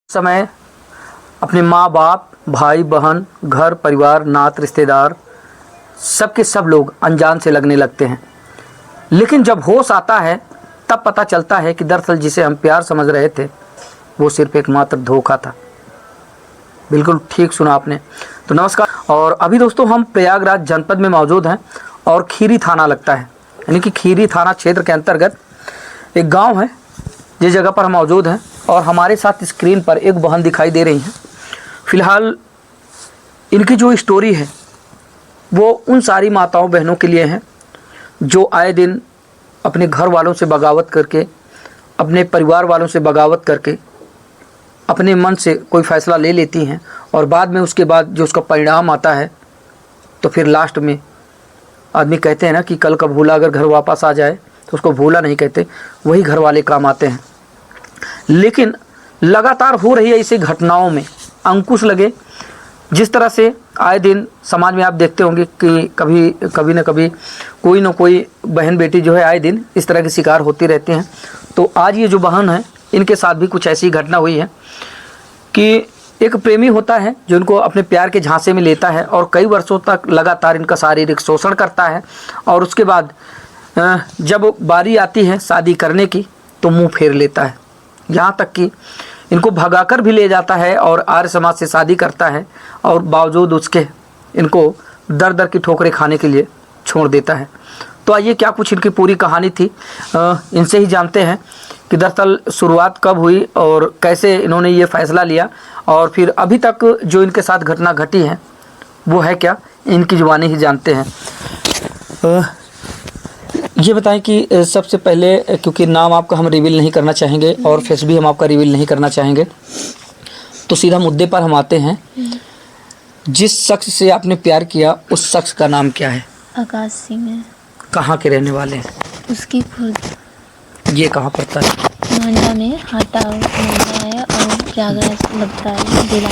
समय अपने माँ बाप, भाई बहन, घर परिवार, नात रिश्तेदार सबके सब लोग अनजान से लगने लगते हैं। लेकिन जब होश आता है तब पता चलता है कि दरअसल जिसे हम प्यार समझ रहे थे वो सिर्फ एकमात्र धोखा था। बिल्कुल ठीक सुना आपने। तो नमस्कार। और अभी दोस्तों हम प्रयागराज जनपद में मौजूद हैं और खीरी थाना लगता है, यानी कि खीरी थाना क्षेत्र के अंतर्गत एक गांव है जिस जगह पर हम मौजूद हैं। और हमारे साथ स्क्रीन पर एक बहन दिखाई दे रही हैं। फ़िलहाल इनकी जो स्टोरी है वो उन सारी माताओं बहनों के लिए है जो आए दिन अपने घर वालों से बगावत करके, अपने परिवार वालों से बगावत करके अपने मन से कोई फ़ैसला ले लेती हैं और बाद में उसके बाद जो उसका परिणाम आता है तो फिर लास्ट में आदमी कहते हैं ना कि कल का भूला अगर घर वापस आ जाए तो उसको भूला नहीं कहते, वही घर वाले काम आते हैं। लेकिन लगातार हो रही है ऐसी घटनाओं में अंकुश लगे। जिस तरह से आए दिन समाज में आप देखते होंगे कि कभी न कभी कोई न कोई बहन बेटी जो है आए दिन इस तरह के शिकार होती रहती हैं। तो आज ये जो बहन है इनके साथ भी कुछ ऐसी घटना हुई है कि एक प्रेमी होता है जो इनको अपने प्यार के झांसे में लेता है और कई वर्षों तक लगातार इनका शारीरिक शोषण करता है और उसके बाद जब बारी आती है शादी करने की तो मुंह फेर लेता है। यहाँ तक कि इनको भगाकर भी ले जाता है और आर्य समाज से शादी करता है और बावजूद उसके इनको दर दर की ठोकरें खाने के लिए छोड़ देता है। तो आइए क्या कुछ इनकी पूरी कहानी थी इनसे ही जानते हैं कि दरअसल शुरुआत कब हुई और कैसे इन्होंने ये फ़ैसला लिया और फिर अभी तक जो इनके साथ घटना घटी है वो है क्या, इनकी ज़ुबानी ही जानते हैं। ये बताएं कि सबसे पहले, क्योंकि नाम आपका हम रिवील नहीं करना चाहेंगे और फेस भी हम आपका रिवील नहीं करना चाहेंगे, तो सीधा मुद्दे पर हम आते हैं। जिस शख्स से आपने प्यार किया उस शख्स का नाम क्या है? आकाश सिंह है। कहाँ के रहने वाले हैं? उसकी खुद। ये कहाँ पड़ता है? मांडा में हाटा मेजा है और प्रयागराज लगता है जिला।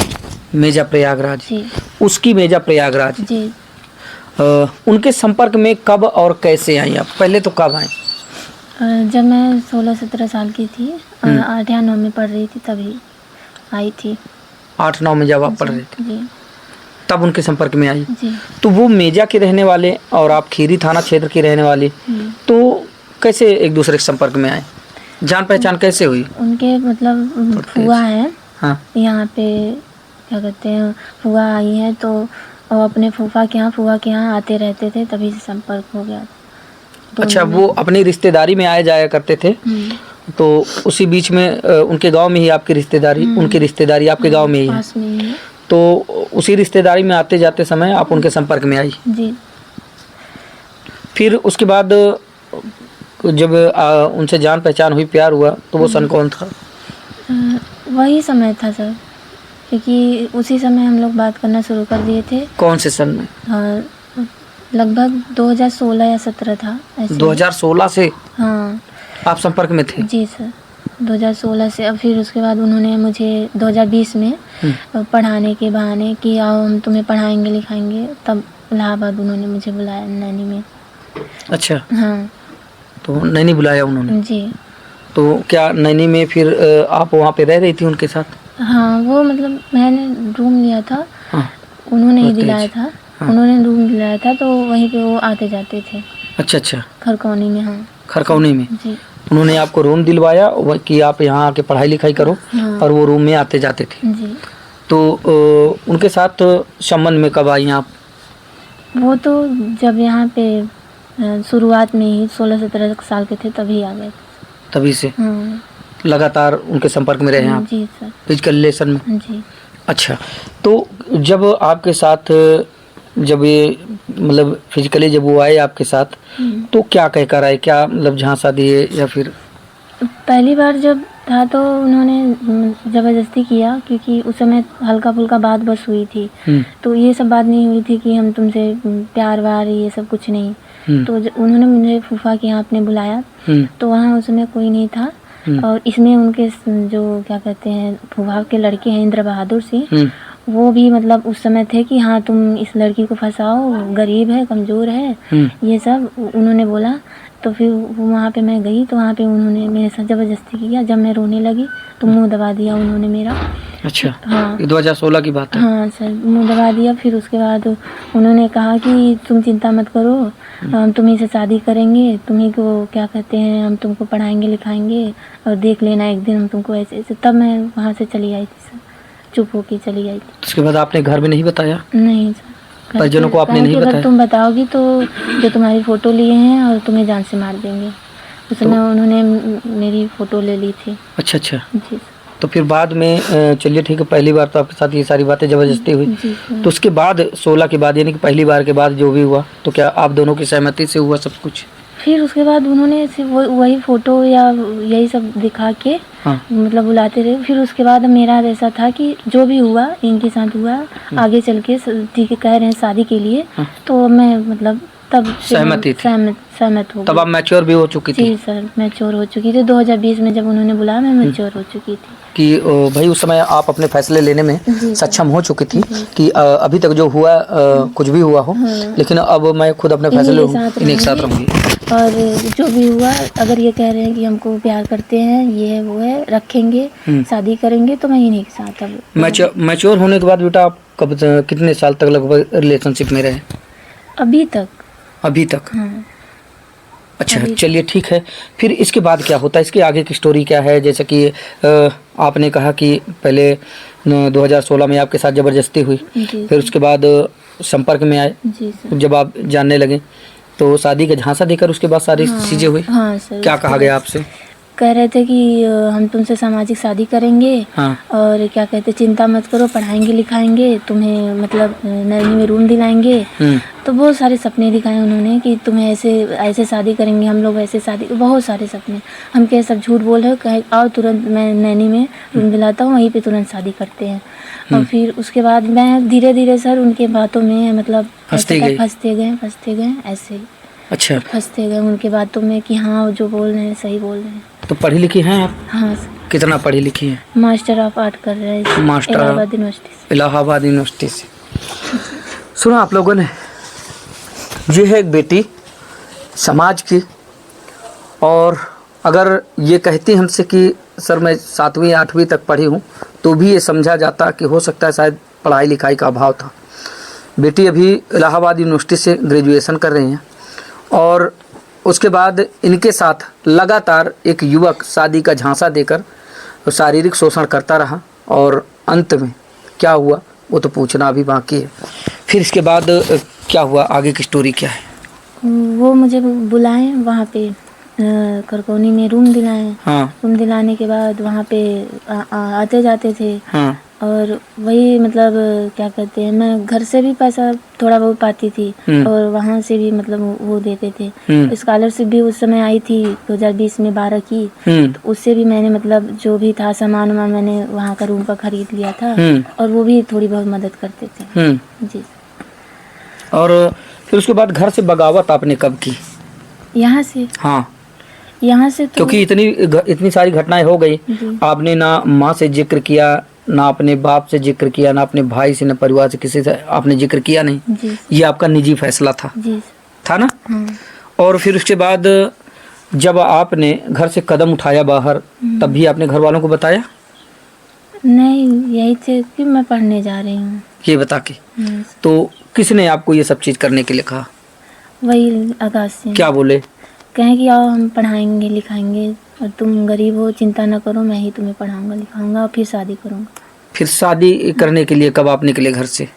मेजा प्रयागराज जी। उसकी मेजा प्रयागराज जी। उनके संपर्क में कब और कैसे आई आप? पहले तो कब आए? जब मैं 16-17 साल की थी, 8 या 9 में पढ़ रही थी तभी आई थी। 8-9 में जब आप पढ़ रहे थे जी। तब उनके संपर्क में आई। जी। तो वो मेजा के रहने वाले और आप खीरी थाना क्षेत्र की रहने वाली, तो कैसे एक दूसरे के संपर्क में आए? जान पहचान कैसे हुई? उनके मतलब फुआ है। हाँ। यहाँ पे क्या कहते हैं, फुआ आई है तो और अपने फूफा के यहाँ आते रहते थे, तभी से संपर्क हो गया। अच्छा, वो अपनी रिश्तेदारी में आए जाया करते थे, तो उसी बीच में उनके गांव में ही आपकी रिश्तेदारी, उनकी रिश्तेदारी आपके गांव में ही है, तो उसी रिश्तेदारी में आते जाते समय आप उनके संपर्क में आई। जी। फिर उसके बाद जब उनसे जान पहचान हुई, प्यार हुआ, तो वो सन कौन था? वही समय था सर, क्योंकि उसी समय हम लोग बात करना शुरू कर दिए थे। कौन से सन में? हाँ, लगभग 2016 या 17 था ऐसे। 2016 से? हाँ। आप संपर्क में थे? जी सर, 2016 से। अब फिर उसके बाद उन्होंने मुझे 2020 में पढ़ाने के बहाने कि आओ हम तुम्हें पढ़ाएंगे लिखाएंगे, तब इलाहाबाद उन्होंने मुझे बुलाया नैनी में। अच्छा। हाँ। तो नैनी बुलाया उन्होंने? जी। तो क्या नैनी में फिर आप वहाँ पे रह रही थी उनके साथ? हाँ, वो मतलब मैंने रूम लिया था। हाँ। उन्होंने ही दिलाया था। हाँ। उन्होंने रूम दिलाया था तो वहीं पे वो आते जाते थे। अच्छा अच्छा, खरकौनी में। हाँ, खरकौनी में। जी। उन्होंने आपको रूम दिलवाया कि आप यहाँ आके पढ़ाई लिखाई करो। हाँ। और वो रूम में आते जाते थे। जी। तो उनके साथ संबंध में कब आई आप? वो तो जब यहाँ पे शुरुआत में ही 16-17 साल के थे तभी आ गए। तभी से? हाँ। लगातार उनके संपर्क में रहे आप? जी सर। फिजिकल रिलेशन में? जी। अच्छा, तो जब आपके साथ जब ये मतलब फिजिकली जब वो आए आपके साथ, तो क्या कहकर आए? क्या मतलब झांसा दिए या फिर? पहली बार जब था तो उन्होंने ज़बरदस्ती किया, क्योंकि उस समय हल्का फुल्का बात बस हुई थी, तो ये सब बात नहीं हुई थी कि हम तुमसे प्यार वार, ये सब कुछ नहीं। तो उन्होंने मुझे फूफा के यहाँ अपने बुलाया, तो वहाँ उस समय कोई नहीं था और इसमें उनके जो क्या कहते हैं फूफा के लड़के हैं इंद्र बहादुर सिंह, वो भी मतलब उस समय थे कि हाँ तुम इस लड़की को फंसाओ, गरीब है, कमज़ोर है, ये सब उन्होंने बोला। तो फिर वहाँ पे मैं गई तो वहाँ पे उन्होंने मेरे साथ ज़बरदस्ती किया। जब मैं रोने लगी तो मुंह दबा दिया उन्होंने मेरा। अच्छा, हाँ। ये 2016 की बात है। हाँ सर, मुँह दबा दिया। फिर उसके बाद उन्होंने कहा कि तुम चिंता मत करो, हम तुम्हीं से शादी करेंगे, तुम्हीं को क्या कहते हैं, हम तुमको पढ़ाएंगे लिखाएंगे और देख लेना एक दिन हम तुमको ऐसे ऐसे। तब मैं वहाँ से चली आई थी सर, चुप होके चली आई थी। उसके बाद आपने घर में नहीं बताया? नहीं सर, परिजनों को आपने नहीं अगर बताया? तुम बताओगी तो जो तुम्हारी फ़ोटो लिए हैं और तुम्हें जान से मार देंगे। उस समय उन्होंने मेरी फ़ोटो ले ली थी। अच्छा अच्छा। जी तो फिर बाद में चलिए ठीक है, पहली बार तो आपके साथ ये सारी बातें ज़बरदस्ती हुई, जी सर। तो उसके बाद 16 के बाद यानी कि पहली बार के बाद जो भी हुआ, तो क्या आप दोनों की सहमति से हुआ सब कुछ? फिर उसके बाद उन्होंने सिर्फ वही फ़ोटो या यही सब दिखा के हाँ। मतलब बुलाते रहे। फिर उसके बाद मेरा ऐसा था कि जो भी हुआ इनके साथ हुआ, आगे चल के ठीक है कह रहे हैं शादी के लिए, तो मैं मतलब तब से सहमति थी? सहमत हो तब आप मैच्योर भी हो चुकी थी? जी सर, मैच्योर हो चुकी थी। 2020 में जब उन्होंने बुलाया मैं मैच्योर हो चुकी थी कि भाई उस समय आप अपने फैसले लेने में जी सक्षम हो चुकी थी कि अभी तक जो हुआ कुछ भी हुआ हो, लेकिन अब मैं खुद अपने फैसले इन्हीं के साथ रहूँगी। और जो भी हुआ, अगर ये कह रहे हैं कि हमको प्यार करते हैं, ये है वो है, रखेंगे शादी करेंगे, तो मैं इन्हीं के साथ अब मैच्योर होने के बाद बेटा आप कब कितने साल तक लगभग रिलेशनशिप में रहे? अभी तक। हाँ। अच्छा चलिए ठीक है, फिर इसके बाद क्या होता है, इसके आगे की स्टोरी क्या है? जैसे कि आपने कहा कि पहले 2016 में आपके साथ ज़बरदस्ती हुई, फिर उसके बाद संपर्क में आए, जब आप जानने लगे तो शादी का झांसा देकर उसके बाद सारी चीज़ें हुई। हाँ सर। क्या कहा गया आपसे? कह रहे थे कि हम तुमसे सामाजिक शादी करेंगे। हाँ। और क्या कहते, चिंता मत करो, पढ़ाएंगे लिखाएंगे तुम्हें, मतलब नैनी में रूम दिलाएंगे। तो बहुत सारे सपने दिखाए उन्होंने कि तुम्हें ऐसे शादी करेंगे हम लोग, ऐसे शादी, बहुत सारे सपने। हम कहे सब झूठ बोल रहे, कहे आओ तुरंत मैं नैनी में रूम दिलाता हूँ, वहीं पे तुरंत शादी करते हैं। और फिर उसके बाद मैं धीरे धीरे सर उनके बातों में मतलब फंसते गए ऐसे। अच्छा। फंसते गए उनके बातों में कि हाँ जो बोल रहे हैं सही बोल रहे हैं। तो पढ़ी लिखी हैं आप? हाँ सर। कितना पढ़ी लिखी हैं? मास्टर ऑफ आर्ट कर रहे हैं इलाहाबाद यूनिवर्सिटी से। सुना आप लोगों ने, ये है एक बेटी समाज की, और अगर ये कहती हमसे कि सर मैं 7वीं 8वीं तक पढ़ी हूँ, तो भी ये समझा जाता कि हो सकता है शायद पढ़ाई लिखाई का अभाव था। बेटी अभी इलाहाबाद यूनिवर्सिटी से ग्रेजुएशन कर रही हैं, और उसके बाद इनके साथ लगातार एक युवक शादी का झांसा देकर शारीरिक शोषण करता रहा, और अंत में क्या हुआ वो तो पूछना अभी बाकी है। फिर इसके बाद क्या हुआ, आगे की स्टोरी क्या है? वो मुझे बुलाए वहाँ पे करकोनी में रूम दिलाए। हाँ। रूम दिलाने के बाद वहाँ पे आते जाते थे। हाँ। और वही मतलब क्या कहते हैं, मैं घर से भी पैसा थोड़ा बहुत पाती थी, और वहाँ से भी मतलब वो देते थे। स्कॉलरशिप भी उस समय आई थी 2020 में 12 की, तो उससे भी मैंने मतलब जो भी था सामान मैंने वहाँ का रूम का खरीद लिया था, और वो भी थोड़ी बहुत मदद करते थे। जी। और फिर उसके बाद घर से बगावत आपने कब की? यहाँ से? हाँ यहाँ से तो क्योंकि इतनी सारी घटनाएं हो गई, आपने ना माँ से जिक्र किया, ना अपने बाप से जिक्र किया, ना अपने भाई से, ना परिवार से, किसी से आपने जिक्र किया नहीं। जी। ये आपका निजी फैसला था। जी। था ना? हाँ। और फिर उसके बाद जब आपने घर से कदम उठाया बाहर, तब भी आपने घर वालों को बताया? नहीं, यही थे कि मैं पढ़ने जा रही हूँ ये बता के। तो किसने आपको ये सब चीज करने के लिए कहा? वही आकाश से। क्या बोले? कहें कि आओ हम पढ़ाएंगे लिखाएंगे, और तुम गरीब हो चिंता न करो, मैं ही तुम्हें पढ़ाऊंगा लिखाऊंगा और फिर शादी करूंगा। फिर शादी करने के लिए कब आप निकले घर से?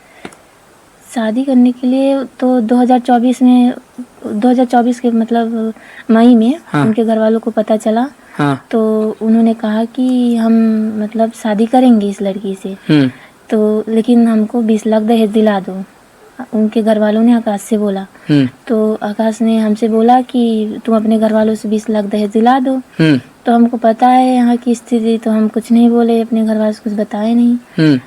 शादी करने के लिए तो 2024 के मतलब मई में। हाँ। उनके घर वालों को पता चला। हाँ। तो उन्होंने कहा कि हम मतलब शादी करेंगे इस लड़की से, तो लेकिन हमको 20 लाख दहेज दिला दो। उनके घर वालों ने आकाश से बोला। तो आकाश ने हमसे बोला कि तुम अपने घर वालों से 20 लाख दहेज दिला दो। तो हमको पता है यहाँ की स्थिति, तो हम कुछ नहीं बोले, अपने घर वालों से कुछ बताए नहीं।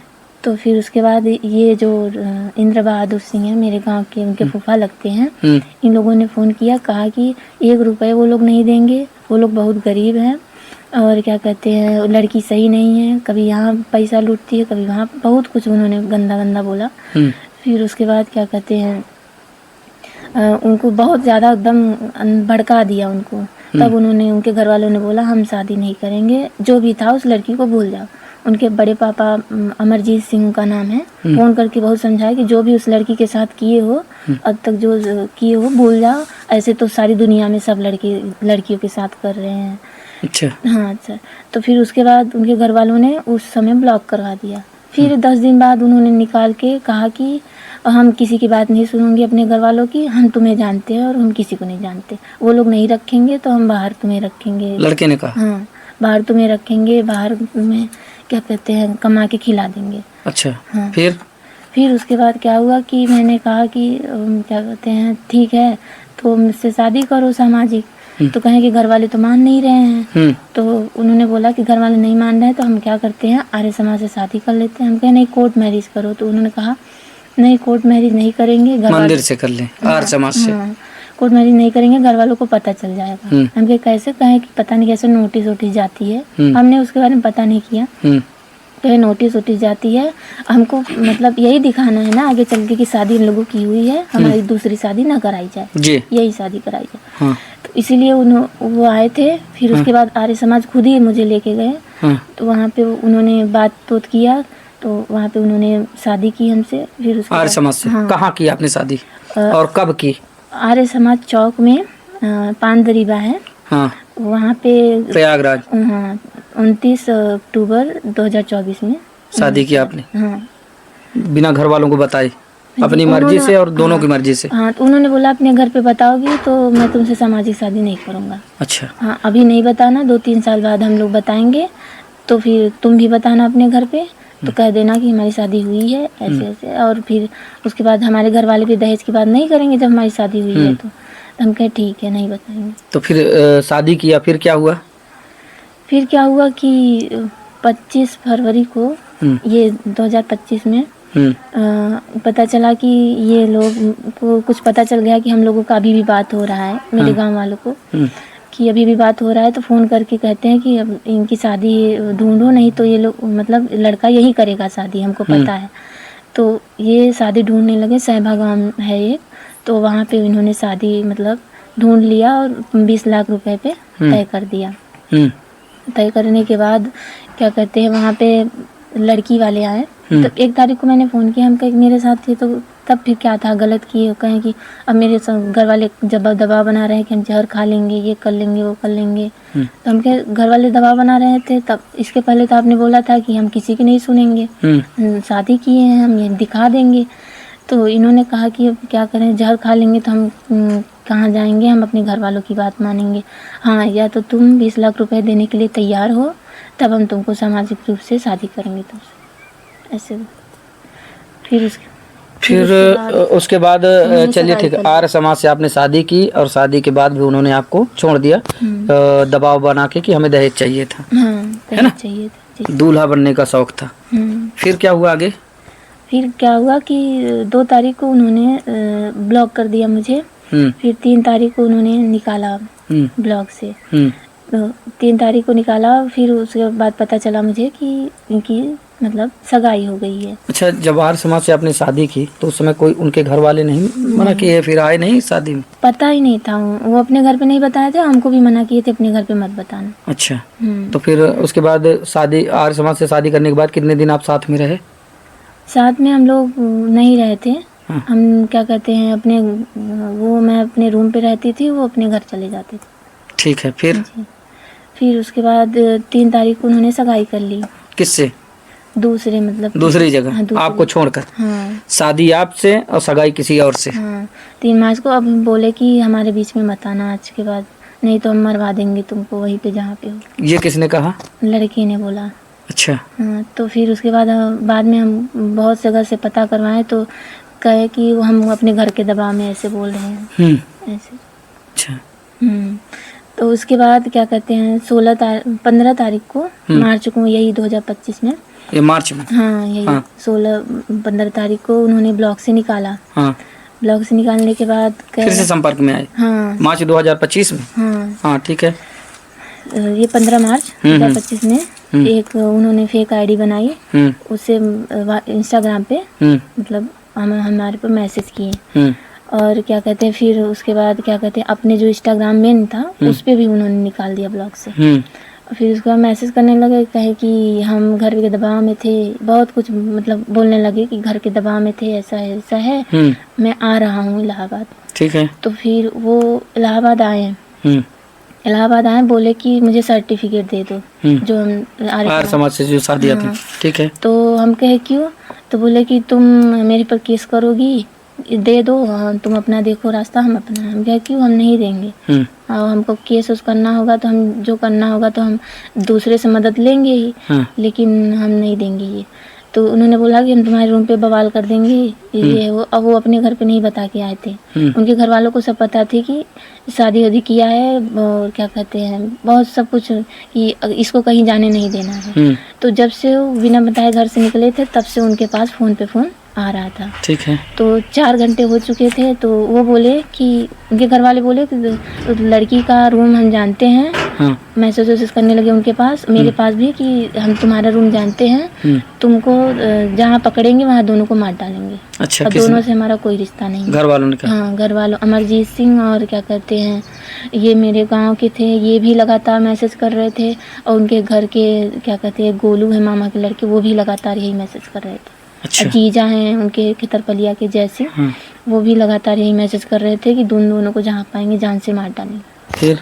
तो फिर उसके बाद ये जो इंद्र बहादुर सिंह है मेरे गांव के, उनके फूफा लगते हैं, इन लोगों ने फ़ोन किया, कहा कि 1 रुपये वो लोग नहीं देंगे, वो लोग बहुत गरीब हैं, और क्या कहते हैं लड़की सही नहीं है, कभी यहाँ पैसा लूटती है कभी वहाँ, बहुत कुछ उन्होंने गंदा गंदा बोला। फिर उसके बाद क्या कहते हैं उनको बहुत ज़्यादा एकदम भड़का दिया उनको। तब उन्होंने, उनके घर वालों ने बोला हम शादी नहीं करेंगे, जो भी था उस लड़की को भूल जाओ। उनके बड़े पापा अमरजीत सिंह उनका नाम है, फ़ोन करके बहुत समझाया कि जो भी उस लड़की के साथ किए हो, अब तक जो किए हो भूल जाओ, ऐसे तो सारी दुनिया में सब लड़कियों के साथ कर रहे हैं। अच्छा। हाँ सर। तो फिर उसके बाद उनके घर वालों ने उस समय ब्लॉक करवा दिया। फिर 10 दिन बाद उन्होंने निकाल के कहा कि हम किसी की बात नहीं सुनेंगे अपने घर वालों की, हम तुम्हें जानते हैं और हम किसी को नहीं जानते, वो लोग नहीं रखेंगे तो हम बाहर तुम्हें रखेंगे। लड़के ने कहा? हाँ, बाहर तुम्हें रखेंगे, बाहर में क्या कहते हैं कमा के खिला देंगे। अच्छा। हाँ। फिर उसके बाद क्या हुआ कि मैंने कहा कि क्या कहते हैं ठीक है तो मुझसे शादी करो सामाजिक। तो कहें कि घर वाले तो मान नहीं रहे हैं। तो उन्होंने बोला कि घर वाले नहीं मान रहे हैं तो हम क्या करते हैं आर्य समाज से शादी कर लेते हैं। हम कहे नहीं कोर्ट मैरिज करो। तो उन्होंने कहा नहीं कोर्ट मैरिज नहीं करेंगे, मंदिर से कर लें, आर्य समाज से। हाँ, कोर्ट मैरिज नहीं करेंगे, घर वालों को पता चल जाएगा। हम कहे कैसे? कहे कि पता नहीं कैसे नोटिस जाती है। हमने उसके बारे में पता नहीं किया। कहे नोटिस जाती है, हमको मतलब यही दिखाना है ना आगे चल के कि शादी हम लोगों की हुई है, हमारी दूसरी शादी ना कराई जाए जी, यही शादी कराई जाए। हाँ। तो इसीलिए वो आए थे। फिर उसके बाद आर्य समाज खुद ही मुझे लेके गए। तो वहाँ पे उन्होंने बात किया, तो वहाँ पे उन्होंने शादी की हमसे। फिर उसके आर्य समाज से। हाँ। कहाँ की आपने शादी और कब की? आर्य समाज चौक में पान दरीबा है। हाँ। वहाँ पे प्रयागराज। हाँ, 29 अक्टूबर 2024 में शादी की आपने? हाँ। बिना घर वालों को बताए, अपनी मर्जी से और दोनों की मर्जी से? हाँ। तो उन्होंने बोला अपने घर पे बताओगी तो मैं तुमसे सामाजिक शादी नहीं करूँगा। अच्छा। हाँ, अभी नहीं बताना, 2-3 साल बाद हम लोग बताएंगे, तो फिर तुम भी बताना अपने घर पे, तो कह देना कि हमारी शादी हुई है ऐसे ऐसे। और फिर उसके बाद हमारे घर वाले भी दहेज की बात नहीं करेंगे जब हमारी शादी हुई है। तो हम कहे ठीक है नहीं बताएंगे। तो फिर शादी किया, फिर क्या हुआ? फिर क्या हुआ कि 25 फरवरी को ये 2025 में पता चला कि ये लोग को कुछ पता चल गया कि हम लोगों का अभी भी बात हो रहा है, मेरे गांव वालों को कि अभी भी बात हो रहा है। तो फ़ोन करके कहते हैं कि अब इनकी शादी ढूंढो, नहीं तो ये लोग मतलब लड़का यही करेगा शादी, हमको पता है। तो ये शादी ढूंढने लगे, सहबा गाँव है ये, तो वहाँ पे इन्होंने शादी मतलब ढूंढ लिया और 20 लाख रुपए पे तय कर दिया। तय करने के बाद क्या कहते हैं वहाँ पे लड़की वाले आए। तो 1 तारीख को मैंने फ़ोन किया, हम कहे मेरे साथ थे, तो तब फिर क्या था गलत किए, कहें कि अब मेरे घर वाले जब दबाव बना रहे हैं कि हम जहर खा लेंगे, ये कर लेंगे, वो कर लेंगे। तो हम के घर वाले दबाव बना रहे थे। तब इसके पहले तो आपने बोला था कि हम किसी की नहीं सुनेंगे, शादी किए हैं, हम ये दिखा देंगे। तो इन्होंने कहा कि अब क्या करें, जहर खा लेंगे तो हम कहाँ जाएंगे, हम अपने घर वालों की बात मानेंगे। हाँ, या तो तुम 20 लाख रुपए देने के लिए तैयार हो, तब हम तुमको सामाजिक रूप से शादी करेंगे तुमसे, ऐसे। फिर उसके बाद चलिए ठीक है, आर्य समाज से आपने शादी की और शादी के बाद भी उन्होंने आपको छोड़ दिया दबाव बना के कि हमें दहेज चाहिए था। हाँ, है ना, चाहिए था, दूल्हा बनने का शौक था। फिर क्या हुआ आगे? फिर क्या हुआ कि 2 तारीख को उन्होंने ब्लॉक कर दिया मुझे। फिर 3 तारीख को उन्होंने निकाला ब्लॉक से। तो 3 तारीख को निकाला। फिर उसके बाद पता चला मुझे कि इनकी मतलब सगाई हो गई है। अच्छा, जब आर्य समाज से आपने शादी की तो उस समय कोई उनके घर वाले नहीं मना किए, फिर आए नहीं शादी में? पता ही नहीं था, वो अपने घर पे नहीं बताए थे, हमको भी मना किए थे अपने घर पे मत बताना। अच्छा। तो फिर उसके बाद शादी, आर्य समाज से शादी करने के बाद कितने दिन आप साथ में रहे? साथ में हम लोग नहीं रहे थे। हाँ। हम क्या कहते हैं अपने मैं अपने रूम पे रहती थी, वो अपने घर चले जाते थे। ठीक है। फिर उसके बाद 3 तारीख को उन्होंने सगाई कर ली। किससे? दूसरे मतलब दूसरी जगह। हाँ, आपको छोड़कर। हाँ। शादी आपसे और सगाई किसी और से। हाँ, 3 मार्च को। अब बोले कि हमारे बीच में मत आना आज के बाद, नहीं तो हम मरवा देंगे तुमको वहीं पे जहाँ पे हो। ये किसने कहा? लड़की ने बोला। अच्छा। हाँ। तो फिर उसके बाद में हम बहुत जगह से पता करवाए तो कहे कि हम अपने घर के दबाव में ऐसे बोल रहे हैं ऐसे। अच्छा। तो उसके बाद क्या कहते हैं 15 तारीख को मार्च को, यही 2025 में, ये मार्च में। हाँ, यही 16-15 तारीख को उन्होंने ब्लॉक से निकाला। हाँ। ब्लॉक से निकालने के बाद फिर से संपर्क में आए। हाँ। मार्च 2025 में। हाँ, ठीक है। ये 15 मार्च 2025 में एक उन्होंने फेक आईडी बनाई, उसे इंस्टाग्राम पे मतलब हमारे पे मैसेज किए। और क्या कहते हैं फिर उसके बाद क्या कहते हैं अपने जो इंस्टाग्राम मेन था उस पे भी उन्होंने निकाल दिया ब्लॉग से। फिर उसके बाद मैसेज करने लगे, कहे कि हम घर के दबाव में थे, बहुत कुछ मतलब बोलने लगे कि घर के दबाव में थे, ऐसा है ऐसा है, मैं आ रहा हूँ इलाहाबाद। ठीक है। तो फिर वो इलाहाबाद आए, इलाहाबाद आए, बोले कि मुझे सर्टिफिकेट दे दो जो हम आर्य समाज से जो शादी आती। हाँ। ठीक है। तो हम कहे क्यों, तो बोले कि तुम मेरे पर केस करोगी, दे दो, तुम अपना देखो रास्ता, हम अपना। हम कहे क्यों, हम नहीं देंगे, और हमको केस उस करना होगा तो हम जो करना होगा तो हम दूसरे से मदद लेंगे ही, लेकिन हम नहीं देंगे ये। तो उन्होंने बोला कि हम तुम्हारे रूम पे बवाल कर देंगे, ये वो। अब वो अपने घर पे नहीं बता के आए थे, उनके घर वालों को सब पता थी कि शादी वादी किया है, और क्या कहते हैं बहुत सब कुछ, कि इसको कहीं जाने नहीं देना है। तो जब से वो बिना बताए घर से निकले थे, तब से उनके पास फ़ोन पे फ़ोन आ रहा था। ठीक है। तो 4 घंटे हो चुके थे, तो वो बोले कि उनके घर वाले बोले कि लड़की का रूम हम जानते हैं, मैसेज वैसेज करने लगे उनके पास, मेरे पास भी, कि हम तुम्हारा रूम जानते हैं, तुमको जहाँ पकड़ेंगे वहाँ दोनों को मार डालेंगे। अच्छा, और दोनों से हमारा कोई रिश्ता नहीं है। घर वालों ने कहा? हाँ, घर वालों, अमरजीत सिंह और क्या कहते हैं, ये मेरे गांव के थे, ये भी लगातार मैसेज कर रहे थे, और उनके घर के क्या कहते हैं गोलू है मामा के लड़के, वो भी लगातार यही मैसेज कर रहे थे। अच्छा। जीजा हैं उनके खितरपलिया के जैसे, वो भी लगातार यही मैसेज कर रहे थे कि दोनों को जहाँ पाएंगे जान से मार डालेंगे।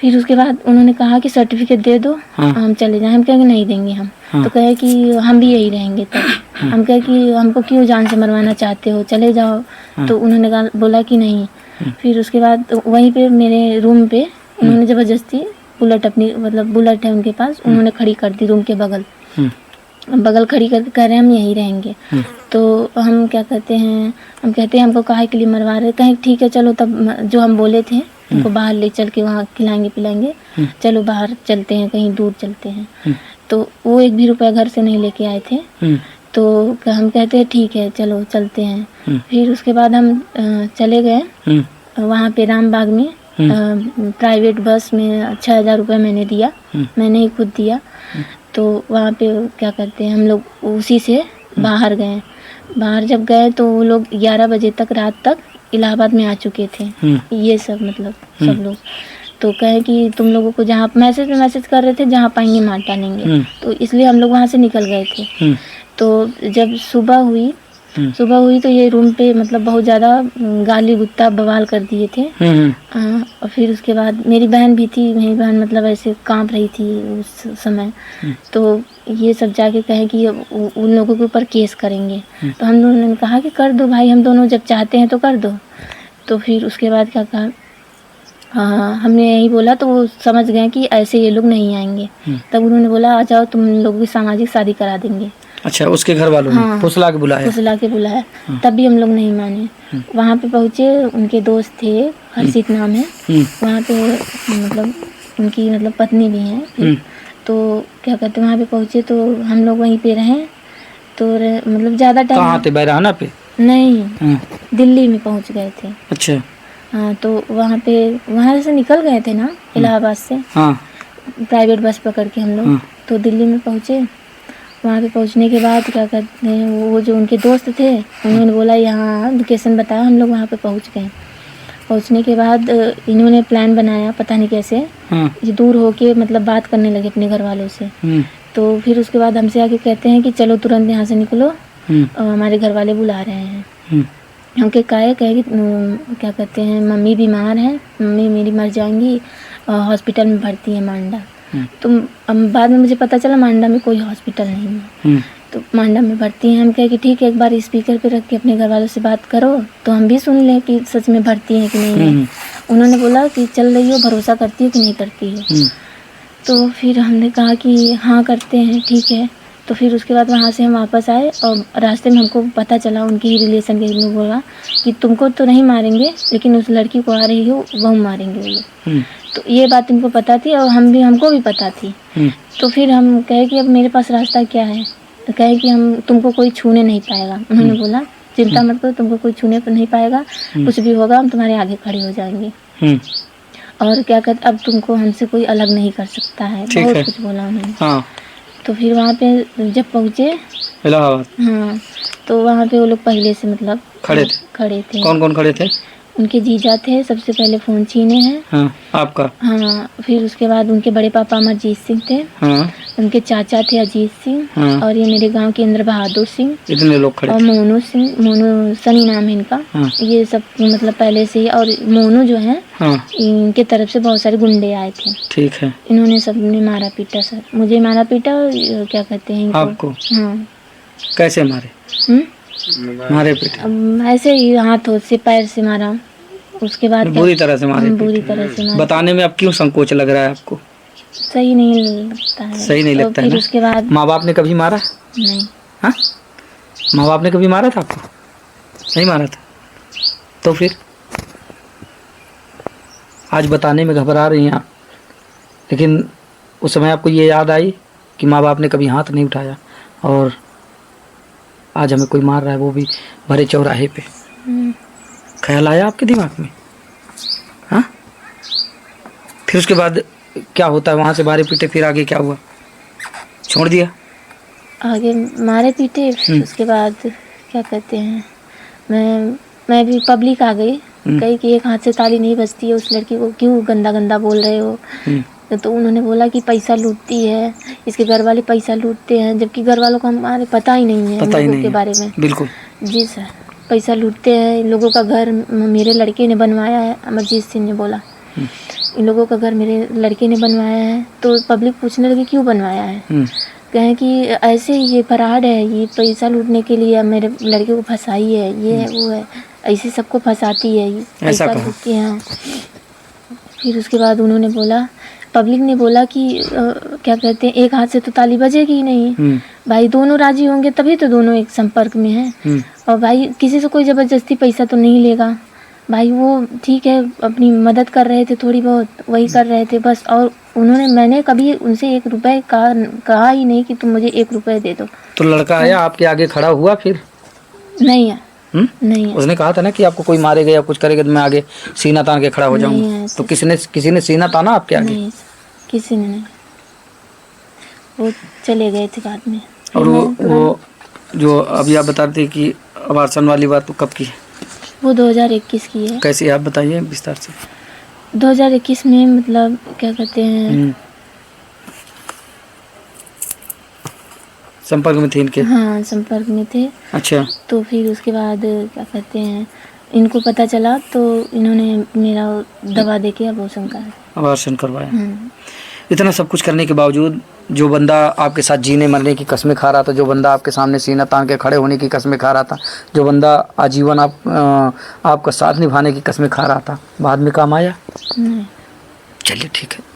फिर उसके बाद उन्होंने कहा कि सर्टिफिकेट दे दो, हम चले जाएं। हम कहेंगे नहीं देंगे हम। तो कहे कि हम भी यही रहेंगे। तब हम कहे कि हमको क्यों जान से मरवाना चाहते हो, चले जाओ। तो उन्होंने बोला कि नहीं। फिर उसके बाद वहीं पे मेरे रूम पे उन्होंने ज़बरदस्ती बुलेट, अपनी मतलब बुलेट है उनके पास, उन्होंने खड़ी कर दी रूम के बगल खड़ी करके कह रहे हैं हम यहीं रहेंगे। तो हम क्या कहते हैं, हम कहते हैं हमको काहे के लिए मरवा रहे, कहें ठीक है चलो, तब जो हम बोले थे उनको बाहर ले चल के वहाँ खिलाएंगे पिलाएंगे, चलो बाहर चलते हैं, कहीं दूर चलते हैं। तो वो 1 भी रुपया घर से नहीं लेके आए थे। तो हम कहते हैं ठीक है चलो चलते हैं। फिर उसके बाद हम चले गए वहाँ पे रामबाग में, प्राइवेट बस में 6000 रुपये मैंने दिया, मैंने ही खुद दिया। तो वहाँ पे क्या करते हैं, हम लोग उसी से बाहर गए। बाहर जब गए तो वो लोग 11 बजे तक, रात तक इलाहाबाद में आ चुके थे, ये सब मतलब सब लोग। तो कहे कि तुम लोगों को जहाँ मैसेज कर रहे थे, जहाँ पाएंगे मार डालेंगे। तो इसलिए हम लोग वहाँ से निकल गए थे। तो जब सुबह हुई तो ये रूम पे मतलब बहुत ज़्यादा गाली गुत्ता बवाल कर दिए थे। और फिर उसके बाद मेरी बहन भी थी, मेरी बहन मतलब ऐसे कांप रही थी उस समय। तो ये सब जाके कहे कि उन लोगों के ऊपर केस करेंगे। तो हम लोगों ने कहा कि कर दो भाई, हम दोनों जब चाहते हैं तो कर दो। तो फिर उसके बाद क्या कहा, हमने यही बोला, तो वो समझ गए कि ऐसे ये लोग नहीं आएंगे। तब उन्होंने बोला आ जाओ, तुम लोगों की सामाजिक शादी करा देंगे। अच्छा, उसके घर वालों ने फुसला के बुलाया। तब भी हम लोग नहीं माने। वहाँ पे पहुँचे, उनके दोस्त थे, हर्षित नाम है, वहाँ पे मतलब उनकी मतलब पत्नी भी है। तो क्या कहते हैं, वहाँ पे पहुँचे तो हम लोग वहीं पे रहे। तो मतलब ज़्यादा टाइम कहाँ थे, बैराना पे? नहीं, दिल्ली में पहुँच गए थे। अच्छा। हाँ, तो वहाँ से निकल गए थे ना इलाहाबाद से, प्राइवेट बस पकड़ के हम लोग। तो दिल्ली में पहुँचे, वहाँ पे पहुँचने के बाद क्या कहते हैं, वो जो उनके दोस्त थे उन्होंने बोला यहाँ लोकेशन बताया, हम लोग वहाँ पे पहुँच गए। पहुँचने के बाद इन्होंने प्लान बनाया, पता नहीं कैसे, ये दूर होके मतलब बात करने लगे अपने घर वालों से। तो फिर उसके बाद हमसे आके कहते हैं कि चलो तुरंत यहाँ से निकलो, हमारे घर वाले बुला रहे हैं। हम कहे कि क्या कहते हैं, मम्मी बीमार है, मम्मी मेरी मर जाएंगी, हॉस्पिटल में भर्ती है मांडा। तो बाद में मुझे पता चला मांडा में कोई हॉस्पिटल नहीं है। तो मांडा में भर्ती हैं। हम कहे कि ठीक है, एक बार स्पीकर पे रख के अपने घर वालों से बात करो तो हम भी सुन लें कि सच में भर्ती है कि नहीं है। उन्होंने बोला कि चल रही हो, भरोसा करती हो कि नहीं करती हो। तो फिर हमने कहा कि हाँ करते हैं, ठीक है। तो फिर उसके बाद वहाँ से हम वापस आए और रास्ते में हमको पता चला, उनकी ही रिलेशन के लोग बोला कि तुमको तो नहीं मारेंगे, लेकिन उस लड़की को आ रही हो वह मारेंगे वो लोग। तो ये बात इनको पता थी और हमको भी पता थी। तो फिर हम कहे कि अब मेरे पास रास्ता क्या है, तो कहे कि हम तुमको कोई छूने नहीं पाएगा। उन्होंने बोला चिंता मत करो, तुमको कोई छूने पर नहीं पाएगा, कुछ भी होगा हम तुम्हारे आगे खड़े हो जाएंगे। और क्या कहते, अब तुमको हमसे कोई अलग नहीं कर सकता है, बहुत कुछ बोला उन्होंने। तो फिर वहाँ पे जब पहुँचे इलाहाबाद, हाँ, तो वहाँ पे वो लोग पहले से मतलब खड़े थे। कौन कौन खड़े थे? उनके जीजा थे, सबसे पहले फ़ोन छीने हैं। हाँ, आपका? हाँ, फिर उसके बाद उनके बड़े पापा अमरजीत सिंह थे। हाँ, उनके चाचा थे अजीत सिंह। हाँ। और ये मेरे गांव के इंद्र बहादुर सिंह इतने लोग खड़े और थे। मोनू सिंह, मोनू सनी नाम है इनका। हाँ। ये सब मतलब पहले से ही, और मोनू जो है हाँ, इनके तरफ से बहुत सारे गुंडे आए थे। ठीक है। इन्होंने सबने मारा पीटा सर, मुझे मारा पीटा, और क्या कहते हैं इनको? आपको? हाँ। कैसे मारे? मारे पीटे? ऐसे ही हाथों से, पैर से मारा। उसके बाद बुरी तरह से मारे? बुरी तरह से मारा। बताने में अब क्यों संकोच लग रहा है आपको? सही नहीं लगता है। सही नहीं लगता है फिर ना? उसके बाद माँ बाप ने कभी मारा? नहीं। हाँ, माँ बाप ने कभी मारा था आपको? नहीं मारा था। तो फिर आज बताने में घबरा रही हैं आप, लेकिन उस समय आपको ये याद आई कि माँ बाप ने कभी हाथ नहीं उठाया, और आज हमें कोई मार रहा है, वो भी भरे चौराहे पे। ख्याल आया आपके दिमाग में? हाँ। फिर उसके बाद क्या होता है? वहाँ से मारे पीटे, फिर आगे क्या हुआ? छोड़ दिया? आगे मारे पीटे, फिर उसके बाद क्या कहते हैं, मैं भी पब्लिक आ गई, कही कि एक हाथ से ताली नहीं बजती है, उस लड़की को क्यों गंदा गंदा बोल रहे हो। तो उन्होंने बोला कि पैसा लूटती है, इसके घर वाले पैसा लूटते हैं, जबकि घर वालों को हमारे पता ही नहीं है लोगों के बारे में। बिल्कुल जी सर, पैसा लूटते हैं। इन लोगों का घर मेरे लड़के ने बनवाया है, अमरजीत सिंह ने बोला। इन लोगों का घर मेरे लड़के ने बनवाया है। तो पब्लिक पूछने लगी क्यों बनवाया है। कहें कि ऐसे ही ये फराड है, ये पैसा लूटने के लिए मेरे लड़के को फंसाई है, ये है वो है, ऐसे सबको फंसाती है, ये पैसा लूटती है। फिर उसके बाद उन्होंने बोला, पब्लिक ने बोला कि क्या कहते हैं, एक हाथ से तो ताली बजेगी ही नहीं भाई, दोनों राजी होंगे तभी तो दोनों एक संपर्क में हैं। और भाई किसी से कोई ज़बरदस्ती पैसा तो नहीं लेगा भाई, वो ठीक है अपनी मदद कर रहे थे, थोड़ी बहुत वही कर रहे थे बस। और मैंने कभी उनसे 1 रुपए कहा ही नहीं कि तुम मुझे 1 रुपए दे दो। तो लड़का आया आपके आगे खड़ा हुआ? फिर नहीं है। नहीं है। उसने कहा था ना कि आपको कोई मारेगा या कुछ करेगा तो मैं आगे सीना तान के खड़ा हो जाऊंगा। तो किसी ने सीना ताना आपके आगे? नहीं, किसी ने नहीं। वो चले गए थे बाद में। और वो जो अभी आप बता रहे थे कि अबार्सन वाली बात, तो कब की है? वो 2021 की है। कैसे, आप बताइए विस्तार से। 2021 में मतलब क्या कहते हैं, संपर्क में थे इनके? हाँ, संपर्क में थे। अच्छा। तो फिर उसके बाद क्या कहते हैं, इनको पता चला तो इन्होंने मेरा दवा दे के अबॉर्शन करवाया। इतना सब कुछ करने के बावजूद जो बंदा आपके साथ जीने मरने की कस्में खा रहा था, जो बंदा आपके सामने सीना तान के खड़े होने की कस्में खा रहा था, जो बंदा आजीवन आपका साथ निभाने की कस्में खा रहा था, बाद में काम आया? नहीं। चलिए ठीक है।